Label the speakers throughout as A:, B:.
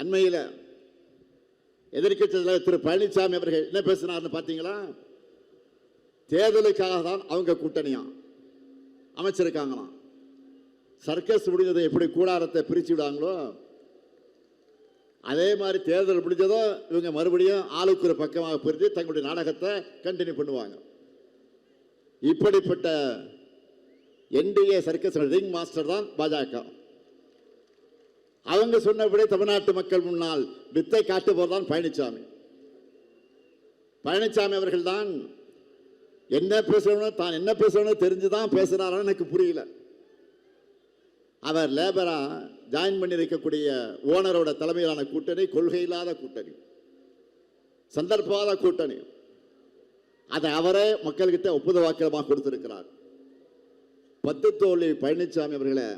A: அண்மையில் எதிர்க்கட்சி தலைவர் திரு பழனிசாமி அவர்கள் என்ன பேசினார்னு பார்த்தீங்களா? தேர்தலுக்காக தான் அவங்க கூட்டணியா அமைச்சிருக்காங்களாம். சர்க்கஸ் முடிஞ்சதை எப்படி கூடாரத்தை பிரிச்சு விடாங்களோ அதே மாதிரி தேர்தல் முடிஞ்சதோ இவங்க மறுபடியும் ஆளுக்கு ஒரு பக்கமாக பிரித்து தங்களுடைய நாடகத்தை கண்டினியூ பண்ணுவாங்க. இப்படிப்பட்ட என்டிஏ சர்க்கஸ் ரிங் மாஸ்டர் தான் பாஜக. அவங்க சொன்னபடி தமிழ்நாட்டு மக்கள் முன்னால் வித்தை காட்டுபவர் தான் பழனிசாமி. பழனிசாமி அவர்கள் தான் என்ன பேசணும், தான் என்ன பேசணும் தெரிஞ்சுதான் பேசுறாரான்னு எனக்கு புரியல. அவர் லேபரா ஜாயின் பண்ணி இருக்கக்கூடிய ஓனரோட தலைமையிலான கூட்டணி கொள்கை இல்லாத கூட்டணி, சந்தர்ப்பாத கூட்டணி. அதை அவரே மக்கள்கிட்ட ஒப்புத வாக்கியமாக கொடுத்திருக்கிறார். பத்து தோழி பழனிசாமி அவர்களை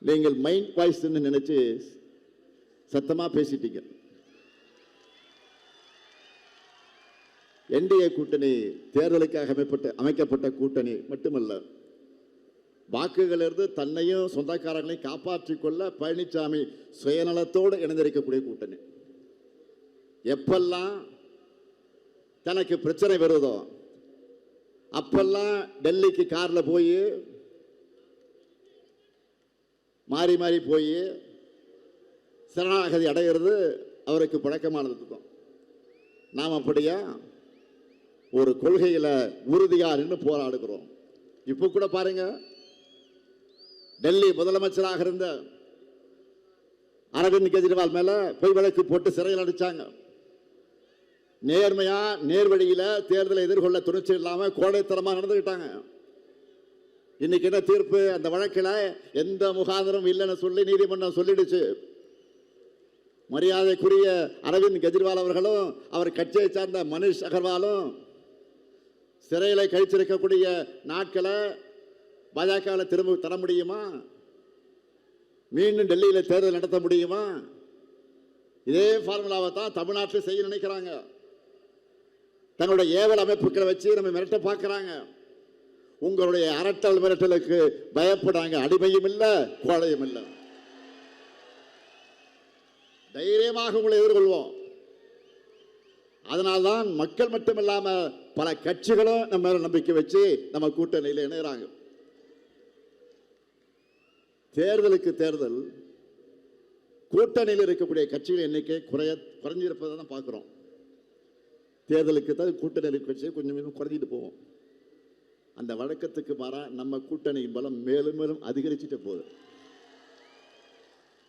A: நீங்கள் மைண்ட் வாய்ஸ் நினைச்சு சத்தமா பேசிட்டீங்க. என்டிஏ கூட்டணி தேர்தலுக்காக அமைக்கப்பட்ட கூட்டணி மட்டுமல்ல, வாக்குகளிலிருந்து தன்னையும் சொந்தக்காரங்களையும் காப்பாற்றிக் கொள்ள பழனிசாமி சுயநலத்தோடு இணைந்திருக்கக்கூடிய கூட்டணி. எப்பெல்லாம் தனக்கு பிரச்சனை வருதோ அப்பெல்லாம் டெல்லிக்கு கார்ல போய் மாறி மாறி போய் சரணாகதி அடைகிறது அவருக்கு பழக்கமானது. நாம் அப்படியா ஒரு கொள்கையில உறுதியா நின்று போராடுகிறோம். இப்ப கூட பாருங்க, டெல்லி முதலமைச்சராக இருந்த அரவிந்த் கெஜ்ரிவால் மேல பொய் வழக்கு போட்டு சிறையில் அடிச்சாங்க. நேர்மையா நேர்வழியில தேர்தலை எதிர்கொள்ள துணிச்சல் இல்லாம கோடைத்தனமா நடந்துகிட்டாங்க. இன்னைக்கு என்ன தீர்ப்பு? அந்த வழக்கில் எந்த முகாந்திரம் இல்லைன்னு சொல்லி நீதிமன்றம் சொல்லிடுச்சு. மரியாதைக்குரிய அரவிந்த் கெஜ்ரிவால் அவர்களும் அவர் கட்சியை சார்ந்த மனிஷ் அகர்வாலும் சிறையில் கழிச்சிருக்கக்கூடிய நாட்களை பாஜக திரும்ப தர முடியுமா? மீண்டும் டெல்லியில் தேர்தல் நடத்த முடியுமா? இதே ஃபார்முலாவை தான் தமிழ்நாட்டில் செய்ய நினைக்கிறாங்க. தங்களுடைய ஏவல் அமைப்புகளை வச்சு நம்ம மிரட்ட பார்க்கிறாங்க. உங்களுடைய அரட்டல் மிரட்டலுக்கு பயப்படாங்க. அடிமையும் இல்லை, கோழையும் இல்லை. தைரியமாக உங்களை எதிர்கொள்வோம். அதனால்தான் மக்கள் மட்டுமில்லாம பல கட்சிகளும் நம்ம மேல நம்பிக்கை வச்சு நம்ம கூட்டணியில் இணைகிறாங்க. தேர்தலுக்கு தேர்தல் கூட்டணியில் இருக்கக்கூடிய கட்சிகள் எண்ணிக்கை குறைஞ்சிருப்பதை தான் பார்க்கிறோம். தேர்தலுக்கு தான் கூட்டணி கட்சி கொஞ்சம் குறைஞ்சிட்டு போவோம். அந்த வழக்கத்துக்கு மாறா நம்ம கூட்டணியின் பலம் மேலும் மேலும் அதிகரிச்சுட்டு போகுது.